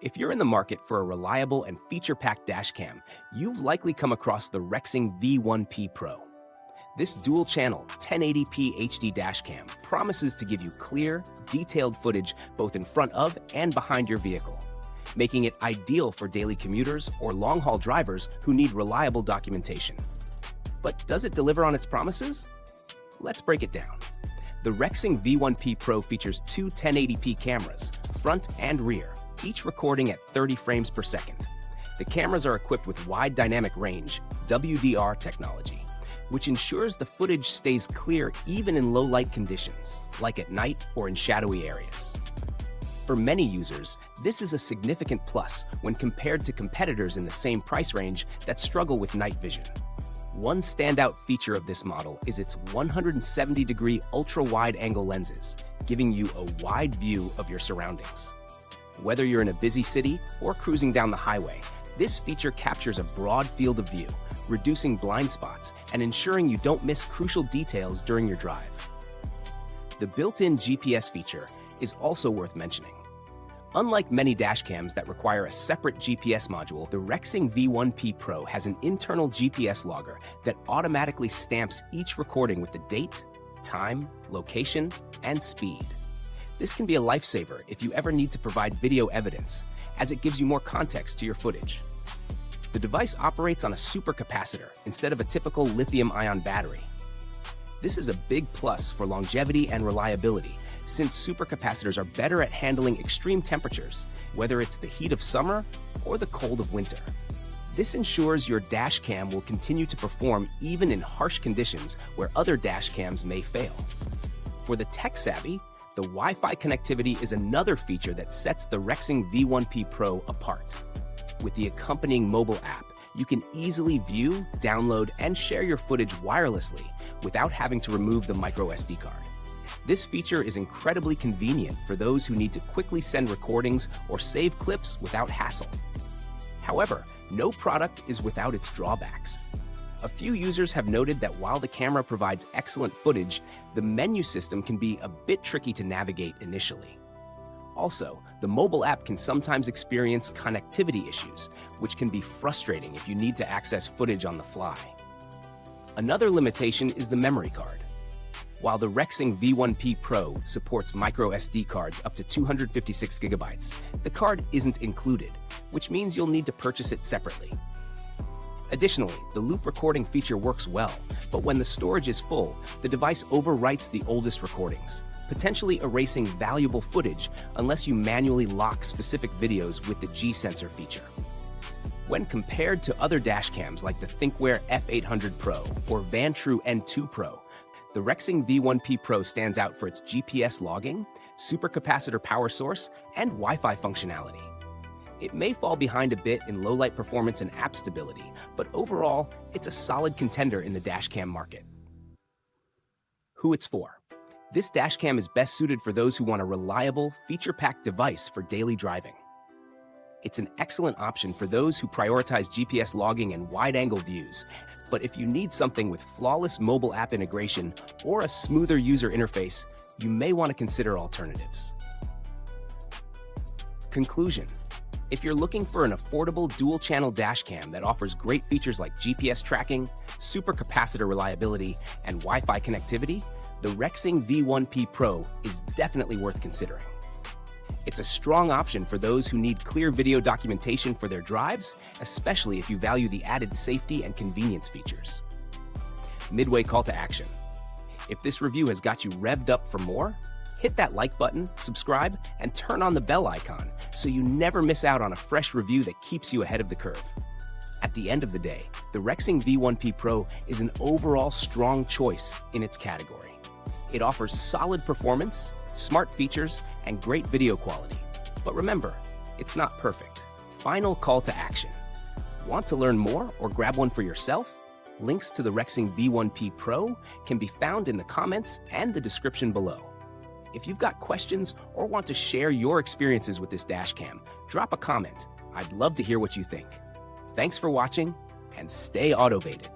If you're in the market for a reliable and feature-packed dashcam, you've likely come across the Rexing V1P Pro. This dual-channel 1080p HD dashcam promises to give you clear, detailed footage both in front of and behind your vehicle, making it ideal for daily commuters or long-haul drivers who need reliable documentation. But does it deliver on its promises? Let's break it down. The Rexing V1P Pro features two 1080p cameras, front and rear, each recording at 30 frames per second. The cameras are equipped with wide dynamic range, WDR technology, which ensures the footage stays clear even in low light conditions, like at night or in shadowy areas. For many users, this is a significant plus when compared to competitors in the same price range that struggle with night vision. One standout feature of this model is its 170-degree ultra-wide-angle lenses, giving you a wide view of your surroundings. Whether you're in a busy city or cruising down the highway, this feature captures a broad field of view, reducing blind spots and ensuring you don't miss crucial details during your drive. The built-in GPS feature is also worth mentioning. Unlike many dashcams that require a separate GPS module, the Rexing V1P Pro has an internal GPS logger that automatically stamps each recording with the date, time, location, and speed. This can be a lifesaver if you ever need to provide video evidence, as it gives you more context to your footage. The device operates on a supercapacitor instead of a typical lithium-ion battery. This is a big plus for longevity and reliability, since supercapacitors are better at handling extreme temperatures, whether it's the heat of summer or the cold of winter. This ensures your dashcam will continue to perform even in harsh conditions where other dashcams may fail. For the tech-savvy, the Wi-Fi connectivity is another feature that sets the Rexing V1P Pro apart. With the accompanying mobile app, you can easily view, download, and share your footage wirelessly without having to remove the microSD card. This feature is incredibly convenient for those who need to quickly send recordings or save clips without hassle. However, no product is without its drawbacks. A few users have noted that while the camera provides excellent footage, the menu system can be a bit tricky to navigate initially. Also, the mobile app can sometimes experience connectivity issues, which can be frustrating if you need to access footage on the fly. Another limitation is the memory card. While the Rexing V1P Pro supports microSD cards up to 256 gigabytes, the card isn't included, which means you'll need to purchase it separately. Additionally, the loop recording feature works well, but when the storage is full, the device overwrites the oldest recordings, potentially erasing valuable footage unless you manually lock specific videos with the G-sensor feature. When compared to other dashcams like the ThinkWare F800 Pro or Vantrue N2 Pro, the Rexing V1P Pro stands out for its GPS logging, supercapacitor power source, and Wi-Fi functionality. It may fall behind a bit in low-light performance and app stability, but overall, it's a solid contender in the dashcam market. Who it's for. This dashcam is best suited for those who want a reliable, feature-packed device for daily driving. It's an excellent option for those who prioritize GPS logging and wide-angle views, but if you need something with flawless mobile app integration or a smoother user interface, you may want to consider alternatives. Conclusion. If you're looking for an affordable dual-channel dashcam that offers great features like GPS tracking, supercapacitor reliability, and Wi-Fi connectivity, the Rexing V1P Pro is definitely worth considering. It's a strong option for those who need clear video documentation for their drives, especially if you value the added safety and convenience features. Midway call to action. If this review has got you revved up for more, hit that like button, subscribe, and turn on the bell icon so you never miss out on a fresh review that keeps you ahead of the curve. At the end of the day, the Rexing V1P Pro is an overall strong choice in its category. It offers solid performance, smart features, and great video quality. But remember, it's not perfect. Final call to action. Want to learn more or grab one for yourself? Links to the Rexing V1P Pro can be found in the comments and the description below. If you've got questions or want to share your experiences with this dashcam, drop a comment. I'd love to hear what you think. Thanks for watching, and stay automated.